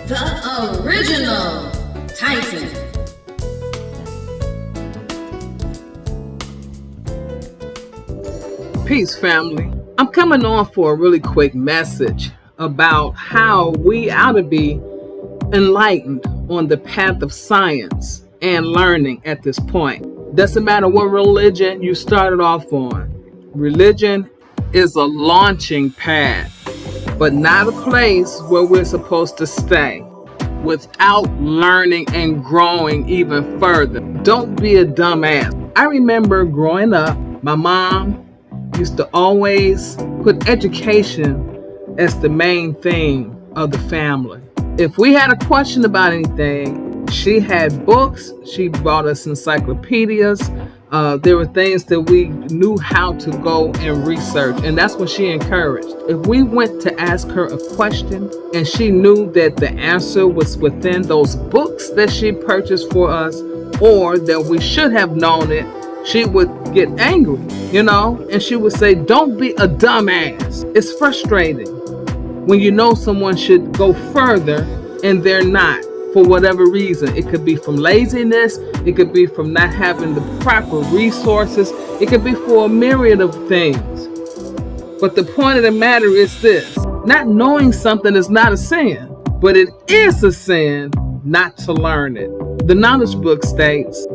The original Tyson. Peace, family. I'm coming on for a really quick message about how we ought to be enlightened on the path of science and learning at this point. Doesn't matter what religion you started off on. Religion is a launching pad, but not a place where we're supposed to stay without learning and growing even further. Don't be a dumbass. I remember growing up, my mom used to always put education as the main thing of the family. If we had a question about anything, she had books, she brought us encyclopedias. There were things that we knew how to go and research, and that's what she encouraged. If we went to ask her a question and she knew that the answer was within those books that she purchased for us, or that we should have known it, she would get angry, and she would say, "Don't be a dumbass." It's frustrating when you know someone should go further and they're not, for whatever reason. It could be from laziness, it could be from not having the proper resources, it could be for a myriad of things. But the point of the matter is this: not knowing something is not a sin, but it is a sin not to learn it. The knowledge book states,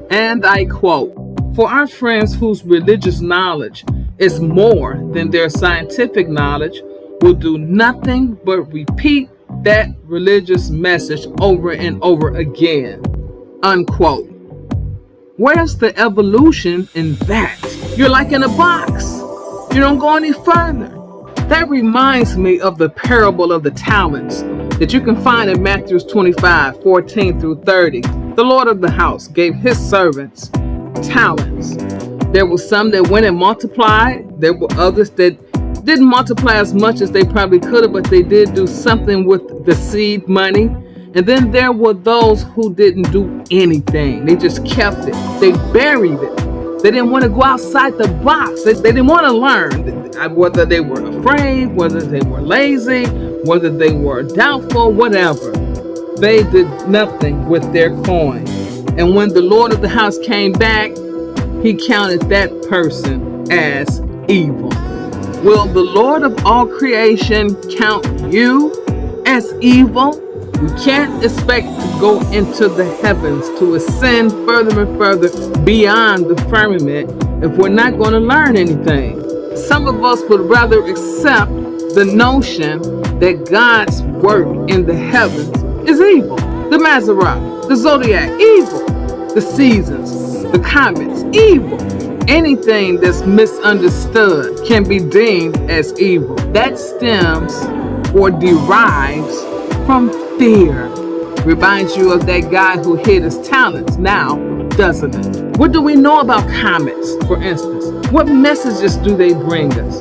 and I quote, "For our friends whose religious knowledge is more than their scientific knowledge will do nothing but repeat that religious message over and over again," unquote. Where's the evolution in that? You're like in a box. You don't go any further. That reminds me of the parable of the talents that you can find in Matthew 25:14-30. The Lord of the house gave his servants talents. There were some that went and multiplied. There were others that didn't multiply as much as they probably could have, but they did do something with the seed money. And then there were those who didn't do anything. They just kept it. They buried it. They didn't want to go outside the box. They didn't want to learn, whether they were afraid, whether they were lazy, whether they were doubtful, whatever. They did nothing with their coin. And when the Lord of the house came back, he counted that person as evil. Will the Lord of all creation count you as evil? We can't expect to go into the heavens, to ascend further and further beyond the firmament if we're not going to learn anything. Some of us would rather accept the notion that God's work in the heavens is evil. The Mazarah, the zodiac, evil. The seasons, the comets, evil. Anything that's misunderstood can be deemed as evil. That stems or derives from fear. Reminds you of that guy who hid his talents now, doesn't it? What do we know about comets, for instance? What messages do they bring us?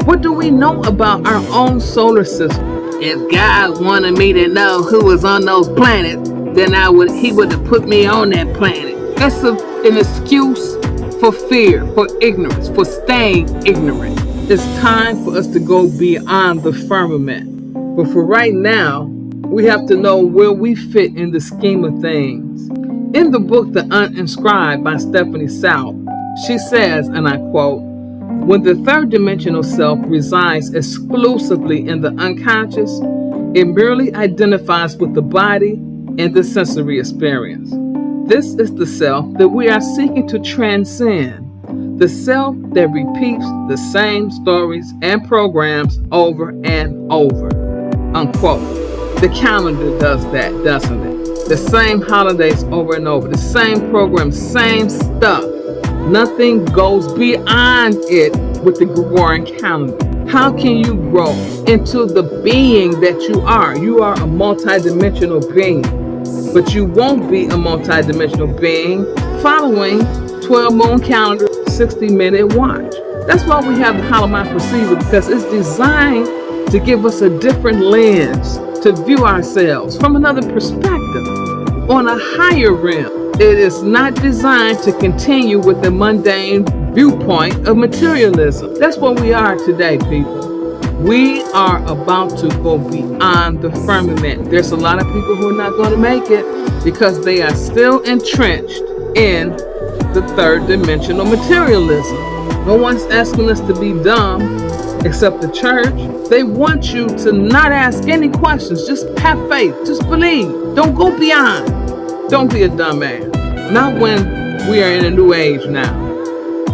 What do we know about our own solar system? If God wanted me to know who was on those planets, then he would have put me on that planet. That's an excuse for fear, for ignorance, for staying ignorant. It's time for us to go beyond the firmament. But for right now, we have to know where we fit in the scheme of things. In the book, The Uninscribed by Stephanie South, she says, and I quote, "When the third dimensional self resides exclusively in the unconscious, it merely identifies with the body and the sensory experience. This is the self that we are seeking to transcend, the self that repeats the same stories and programs over and over," unquote. The calendar does that, doesn't it? The same holidays over and over, the same programs, same stuff. Nothing goes beyond it with the Gregorian calendar. How can you grow into the being that you are? You are a multidimensional being. But you won't be a multidimensional being following 12 moon calendar, 60-minute watch. That's why we have the hollow mind procedure, because it's designed to give us a different lens to view ourselves from another perspective, on a higher realm. It is not designed to continue with the mundane viewpoint of materialism. That's what we are today, people. We are about to go beyond the firmament. There's a lot of people who are not going to make it because they are still entrenched in the third dimensional materialism. No one's asking us to be dumb except the church. They want you to not ask any questions. Just have faith. Just believe. Don't go beyond. Don't be a dumbass. Not when we are in a new age now.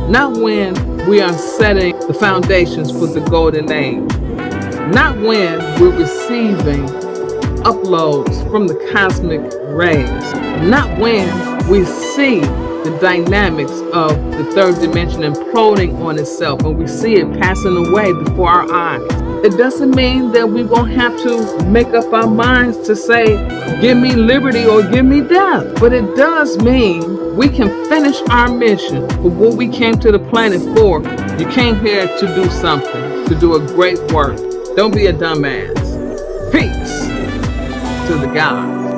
Not when we are setting the foundations for the golden age. Not when we're receiving uploads from the cosmic rays. Not when we see the dynamics of the third dimension imploding on itself and we see it passing away before our eyes. It doesn't mean that we won't have to make up our minds to say, give me liberty or give me death. But it does mean we can finish our mission for what we came to the planet for. You came here to do something, to do a great work. Don't be a dumbass. Peace to the gods.